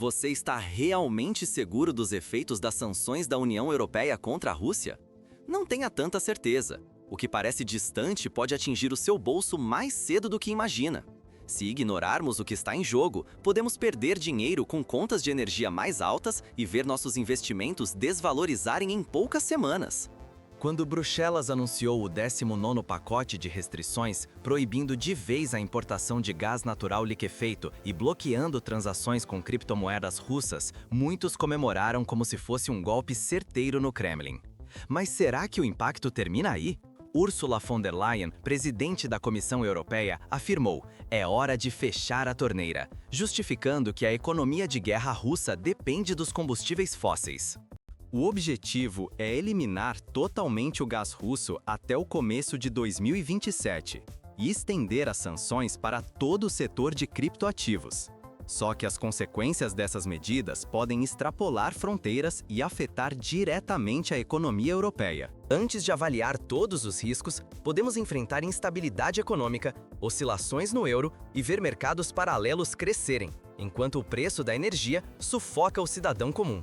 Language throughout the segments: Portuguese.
Você está realmente seguro dos efeitos das sanções da União Europeia contra a Rússia? Não tenha tanta certeza. O que parece distante pode atingir o seu bolso mais cedo do que imagina. Se ignorarmos o que está em jogo, podemos perder dinheiro com contas de energia mais altas e ver nossos investimentos desvalorizarem em poucas semanas. Quando Bruxelas anunciou o 19º pacote de restrições, proibindo de vez a importação de gás natural liquefeito e bloqueando transações com criptomoedas russas, muitos comemoraram como se fosse um golpe certeiro no Kremlin. Mas será que o impacto termina aí? Ursula von der Leyen, presidente da Comissão Europeia, afirmou: é hora de fechar a torneira, justificando que a economia de guerra russa depende dos combustíveis fósseis. O objetivo é eliminar totalmente o gás russo até o começo de 2027 e estender as sanções para todo o setor de criptoativos. Só que as consequências dessas medidas podem extrapolar fronteiras e afetar diretamente a economia europeia. Antes de avaliar todos os riscos, podemos enfrentar instabilidade econômica, oscilações no euro e ver mercados paralelos crescerem, enquanto o preço da energia sufoca o cidadão comum.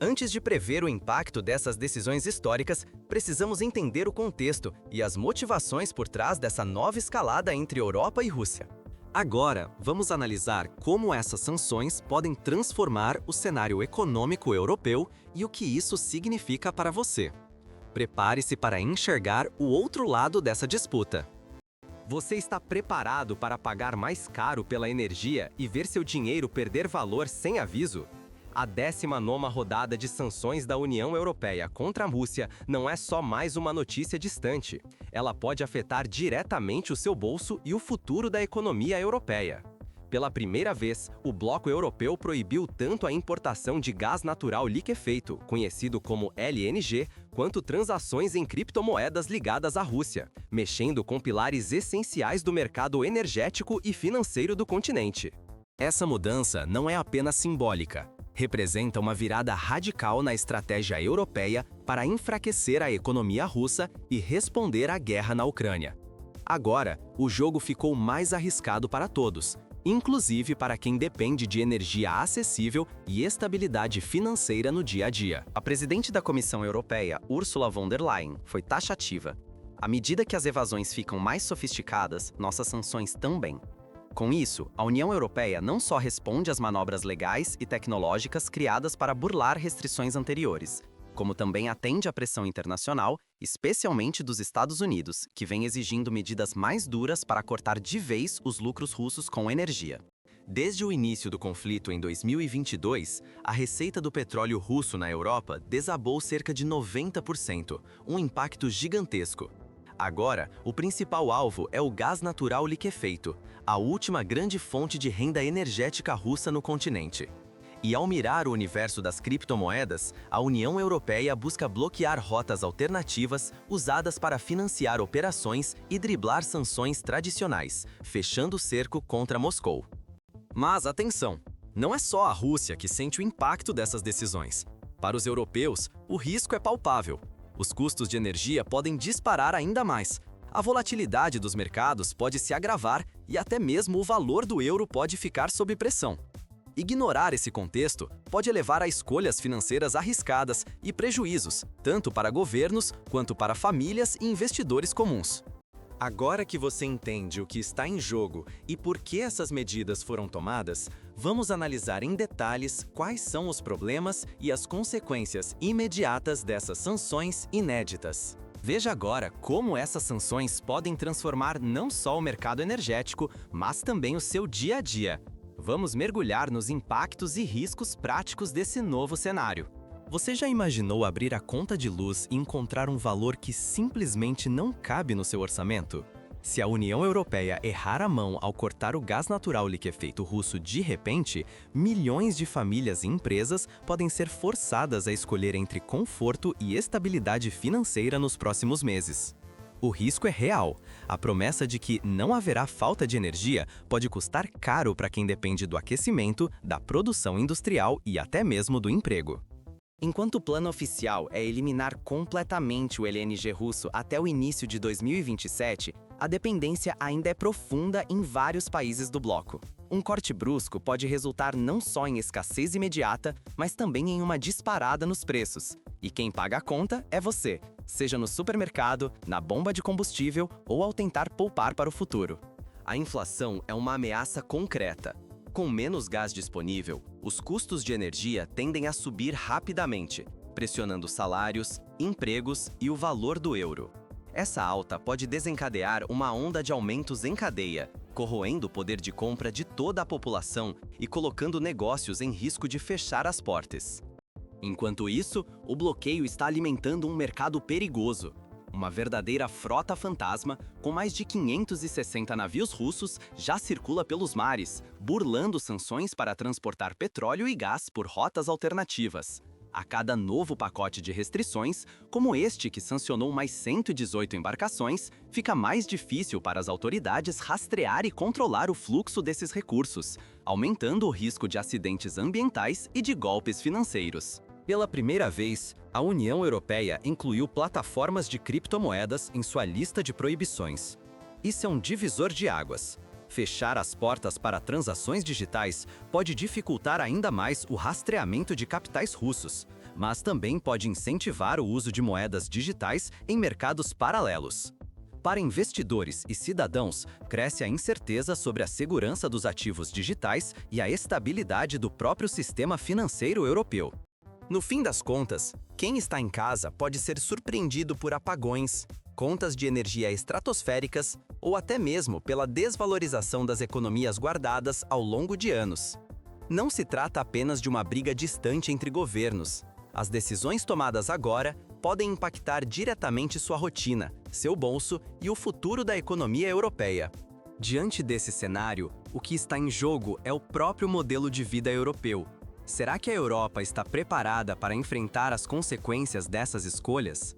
Antes de prever o impacto dessas decisões históricas, precisamos entender o contexto e as motivações por trás dessa nova escalada entre Europa e Rússia. Agora, vamos analisar como essas sanções podem transformar o cenário econômico europeu e o que isso significa para você. Prepare-se para enxergar o outro lado dessa disputa. Você está preparado para pagar mais caro pela energia e ver seu dinheiro perder valor sem aviso? A 19ª rodada de sanções da União Europeia contra a Rússia não é só mais uma notícia distante. Ela pode afetar diretamente o seu bolso e o futuro da economia europeia. Pela primeira vez, o bloco europeu proibiu tanto a importação de gás natural liquefeito, conhecido como LNG, quanto transações em criptomoedas ligadas à Rússia, mexendo com pilares essenciais do mercado energético e financeiro do continente. Essa mudança não é apenas simbólica. Representa uma virada radical na estratégia europeia para enfraquecer a economia russa e responder à guerra na Ucrânia. Agora, o jogo ficou mais arriscado para todos, inclusive para quem depende de energia acessível e estabilidade financeira no dia a dia. A presidente da Comissão Europeia, Ursula von der Leyen, foi taxativa. À medida que as evasões ficam mais sofisticadas, nossas sanções também. Com isso, a União Europeia não só responde às manobras legais e tecnológicas criadas para burlar restrições anteriores, como também atende à pressão internacional, especialmente dos Estados Unidos, que vem exigindo medidas mais duras para cortar de vez os lucros russos com energia. Desde o início do conflito em 2022, a receita do petróleo russo na Europa desabou cerca de 90%, um impacto gigantesco. Agora, o principal alvo é o gás natural liquefeito, a última grande fonte de renda energética russa no continente. E ao mirar o universo das criptomoedas, a União Europeia busca bloquear rotas alternativas usadas para financiar operações e driblar sanções tradicionais, fechando o cerco contra Moscou. Mas atenção, não é só a Rússia que sente o impacto dessas decisões. Para os europeus, o risco é palpável. Os custos de energia podem disparar ainda mais. A volatilidade dos mercados pode se agravar e até mesmo o valor do euro pode ficar sob pressão. Ignorar esse contexto pode levar a escolhas financeiras arriscadas e prejuízos, tanto para governos quanto para famílias e investidores comuns. Agora que você entende o que está em jogo e por que essas medidas foram tomadas, vamos analisar em detalhes quais são os problemas e as consequências imediatas dessas sanções inéditas. Veja agora como essas sanções podem transformar não só o mercado energético, mas também o seu dia a dia. Vamos mergulhar nos impactos e riscos práticos desse novo cenário. Você já imaginou abrir a conta de luz e encontrar um valor que simplesmente não cabe no seu orçamento? Se a União Europeia errar a mão ao cortar o gás natural liquefeito russo de repente, milhões de famílias e empresas podem ser forçadas a escolher entre conforto e estabilidade financeira nos próximos meses. O risco é real. A promessa de que não haverá falta de energia pode custar caro para quem depende do aquecimento, da produção industrial e até mesmo do emprego. Enquanto o plano oficial é eliminar completamente o LNG russo até o início de 2027, a dependência ainda é profunda em vários países do bloco. Um corte brusco pode resultar não só em escassez imediata, mas também em uma disparada nos preços. E quem paga a conta é você, seja no supermercado, na bomba de combustível ou ao tentar poupar para o futuro. A inflação é uma ameaça concreta. Com menos gás disponível, os custos de energia tendem a subir rapidamente, pressionando salários, empregos e o valor do euro. Essa alta pode desencadear uma onda de aumentos em cadeia, corroendo o poder de compra de toda a população e colocando negócios em risco de fechar as portas. Enquanto isso, o bloqueio está alimentando um mercado perigoso. Uma verdadeira frota fantasma, com mais de 560 navios russos, já circula pelos mares, burlando sanções para transportar petróleo e gás por rotas alternativas. A cada novo pacote de restrições, como este que sancionou mais 118 embarcações, fica mais difícil para as autoridades rastrear e controlar o fluxo desses recursos, aumentando o risco de acidentes ambientais e de golpes financeiros. Pela primeira vez, a União Europeia incluiu plataformas de criptomoedas em sua lista de proibições. Isso é um divisor de águas. Fechar as portas para transações digitais pode dificultar ainda mais o rastreamento de capitais russos, mas também pode incentivar o uso de moedas digitais em mercados paralelos. Para investidores e cidadãos, cresce a incerteza sobre a segurança dos ativos digitais e a estabilidade do próprio sistema financeiro europeu. No fim das contas, quem está em casa pode ser surpreendido por apagões, contas de energia estratosféricas ou até mesmo pela desvalorização das economias guardadas ao longo de anos. Não se trata apenas de uma briga distante entre governos. As decisões tomadas agora podem impactar diretamente sua rotina, seu bolso e o futuro da economia europeia. Diante desse cenário, o que está em jogo é o próprio modelo de vida europeu. Será que a Europa está preparada para enfrentar as consequências dessas escolhas?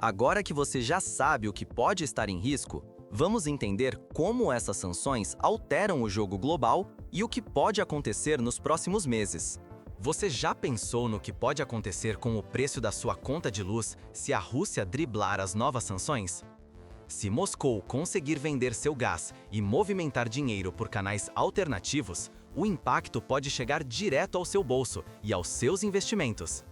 Agora que você já sabe o que pode estar em risco, vamos entender como essas sanções alteram o jogo global e o que pode acontecer nos próximos meses. Você já pensou no que pode acontecer com o preço da sua conta de luz se a Rússia driblar as novas sanções? Se Moscou conseguir vender seu gás e movimentar dinheiro por canais alternativos, o impacto pode chegar direto ao seu bolso e aos seus investimentos.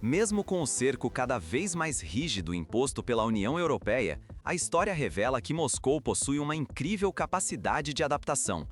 Mesmo com o cerco cada vez mais rígido imposto pela União Europeia, a história revela que Moscou possui uma incrível capacidade de adaptação.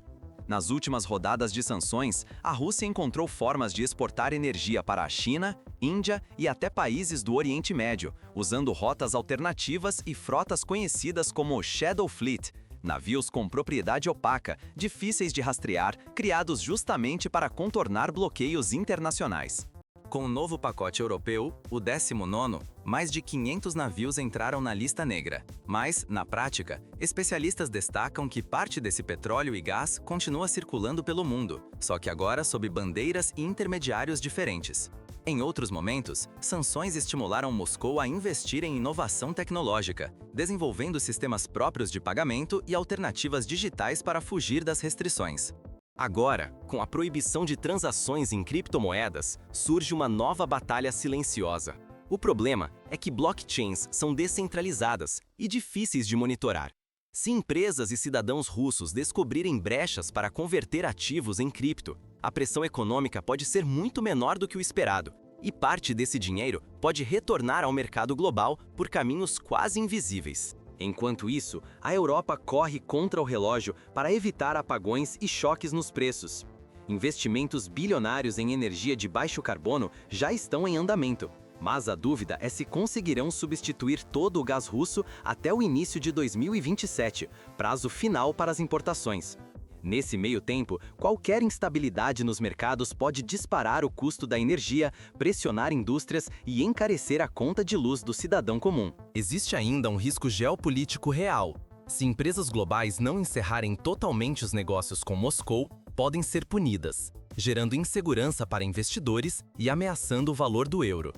Nas últimas rodadas de sanções, a Rússia encontrou formas de exportar energia para a China, Índia e até países do Oriente Médio, usando rotas alternativas e frotas conhecidas como Shadow Fleet, navios com propriedade opaca, difíceis de rastrear, criados justamente para contornar bloqueios internacionais. Com o novo pacote europeu, o 19º, mais de 500 navios entraram na lista negra. Mas, na prática, especialistas destacam que parte desse petróleo e gás continua circulando pelo mundo, só que agora sob bandeiras e intermediários diferentes. Em outros momentos, sanções estimularam Moscou a investir em inovação tecnológica, desenvolvendo sistemas próprios de pagamento e alternativas digitais para fugir das restrições. Agora, com a proibição de transações em criptomoedas, surge uma nova batalha silenciosa. O problema é que blockchains são descentralizadas e difíceis de monitorar. Se empresas e cidadãos russos descobrirem brechas para converter ativos em cripto, a pressão econômica pode ser muito menor do que o esperado, e parte desse dinheiro pode retornar ao mercado global por caminhos quase invisíveis. Enquanto isso, a Europa corre contra o relógio para evitar apagões e choques nos preços. Investimentos bilionários em energia de baixo carbono já estão em andamento, mas a dúvida é se conseguirão substituir todo o gás russo até o início de 2027, prazo final para as importações. Nesse meio tempo, qualquer instabilidade nos mercados pode disparar o custo da energia, pressionar indústrias e encarecer a conta de luz do cidadão comum. Existe ainda um risco geopolítico real. Se empresas globais não encerrarem totalmente os negócios com Moscou, podem ser punidas, gerando insegurança para investidores e ameaçando o valor do euro.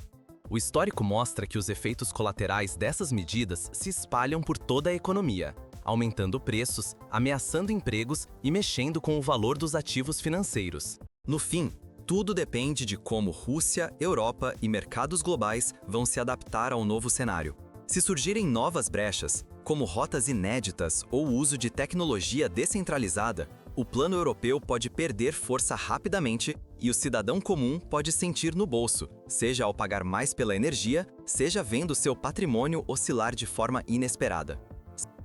O histórico mostra que os efeitos colaterais dessas medidas se espalham por toda a economia, aumentando preços, ameaçando empregos e mexendo com o valor dos ativos financeiros. No fim, tudo depende de como Rússia, Europa e mercados globais vão se adaptar ao novo cenário. Se surgirem novas brechas, como rotas inéditas ou o uso de tecnologia descentralizada, O plano europeu pode perder força rapidamente e o cidadão comum pode sentir no bolso, seja ao pagar mais pela energia, seja vendo seu patrimônio oscilar de forma inesperada.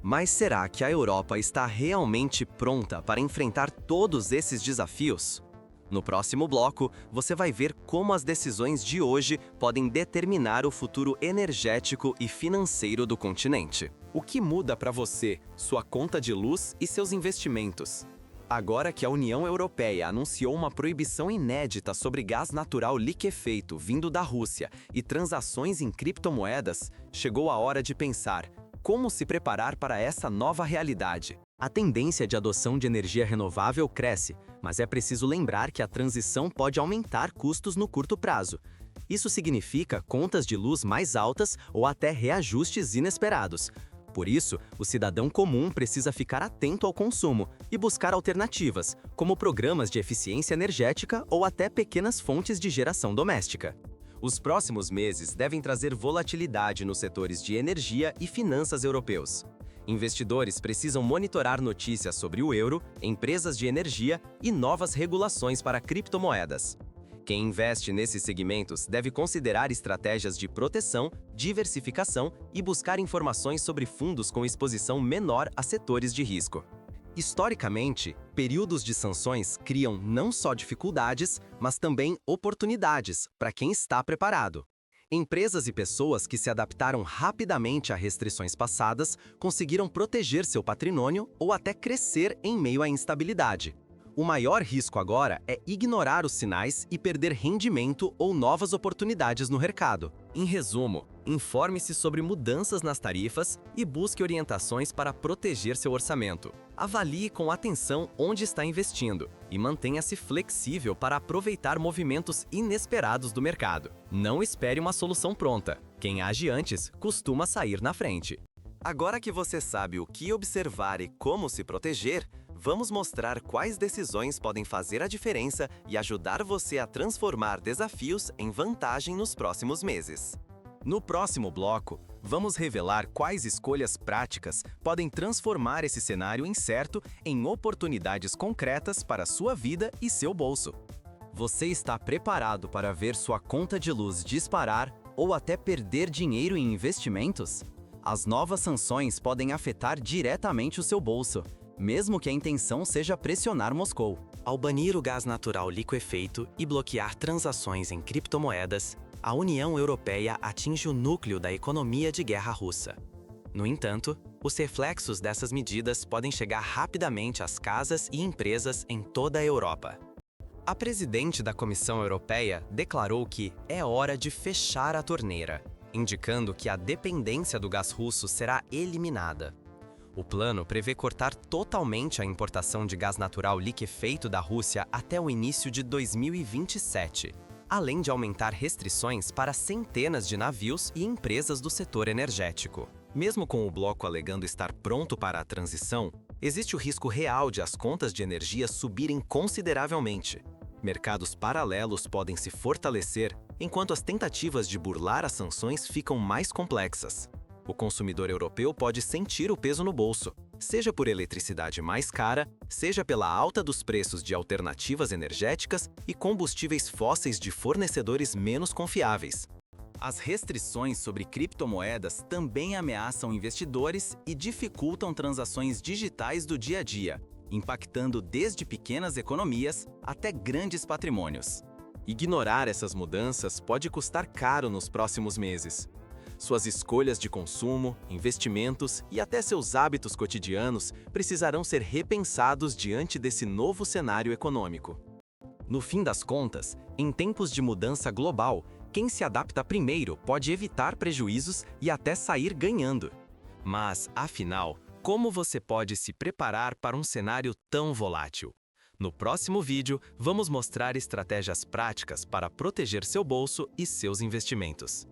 Mas será que a Europa está realmente pronta para enfrentar todos esses desafios? No próximo bloco, você vai ver como as decisões de hoje podem determinar o futuro energético e financeiro do continente. O que muda para você, sua conta de luz e seus investimentos? Agora que a União Europeia anunciou uma proibição inédita sobre gás natural liquefeito vindo da Rússia e transações em criptomoedas, chegou a hora de pensar: como se preparar para essa nova realidade? A tendência de adoção de energia renovável cresce, mas é preciso lembrar que a transição pode aumentar custos no curto prazo. Isso significa contas de luz mais altas ou até reajustes inesperados. Por isso, o cidadão comum precisa ficar atento ao consumo e buscar alternativas, como programas de eficiência energética ou até pequenas fontes de geração doméstica. Os próximos meses devem trazer volatilidade nos setores de energia e finanças europeus. Investidores precisam monitorar notícias sobre o euro, empresas de energia e novas regulações para criptomoedas. Quem investe nesses segmentos deve considerar estratégias de proteção, diversificação e buscar informações sobre fundos com exposição menor a setores de risco. Historicamente, períodos de sanções criam não só dificuldades, mas também oportunidades para quem está preparado. Empresas e pessoas que se adaptaram rapidamente a restrições passadas conseguiram proteger seu patrimônio ou até crescer em meio à instabilidade. O maior risco agora é ignorar os sinais e perder rendimento ou novas oportunidades no mercado. Em resumo, informe-se sobre mudanças nas tarifas e busque orientações para proteger seu orçamento. Avalie com atenção onde está investindo e mantenha-se flexível para aproveitar movimentos inesperados do mercado. Não espere uma solução pronta. Quem age antes costuma sair na frente. Agora que você sabe o que observar e como se proteger, vamos mostrar quais decisões podem fazer a diferença e ajudar você a transformar desafios em vantagem nos próximos meses. No próximo bloco, vamos revelar quais escolhas práticas podem transformar esse cenário incerto em oportunidades concretas para a sua vida e seu bolso. Você está preparado para ver sua conta de luz disparar ou até perder dinheiro em investimentos? As novas sanções podem afetar diretamente o seu bolso, mesmo que a intenção seja pressionar Moscou. Ao banir o gás natural liquefeito e bloquear transações em criptomoedas, a União Europeia atinge o núcleo da economia de guerra russa. No entanto, os reflexos dessas medidas podem chegar rapidamente às casas e empresas em toda a Europa. A presidente da Comissão Europeia declarou que é hora de fechar a torneira, indicando que a dependência do gás russo será eliminada. O plano prevê cortar totalmente a importação de gás natural liquefeito da Rússia até o início de 2027, além de aumentar restrições para centenas de navios e empresas do setor energético. Mesmo com o bloco alegando estar pronto para a transição, existe o risco real de as contas de energia subirem consideravelmente. Mercados paralelos podem se fortalecer, enquanto as tentativas de burlar as sanções ficam mais complexas. O consumidor europeu pode sentir o peso no bolso, seja por eletricidade mais cara, seja pela alta dos preços de alternativas energéticas e combustíveis fósseis de fornecedores menos confiáveis. As restrições sobre criptomoedas também ameaçam investidores e dificultam transações digitais do dia a dia, impactando desde pequenas economias até grandes patrimônios. Ignorar essas mudanças pode custar caro nos próximos meses. Suas escolhas de consumo, investimentos e até seus hábitos cotidianos precisarão ser repensados diante desse novo cenário econômico. No fim das contas, em tempos de mudança global, quem se adapta primeiro pode evitar prejuízos e até sair ganhando. Mas, afinal, como você pode se preparar para um cenário tão volátil? No próximo vídeo, vamos mostrar estratégias práticas para proteger seu bolso e seus investimentos.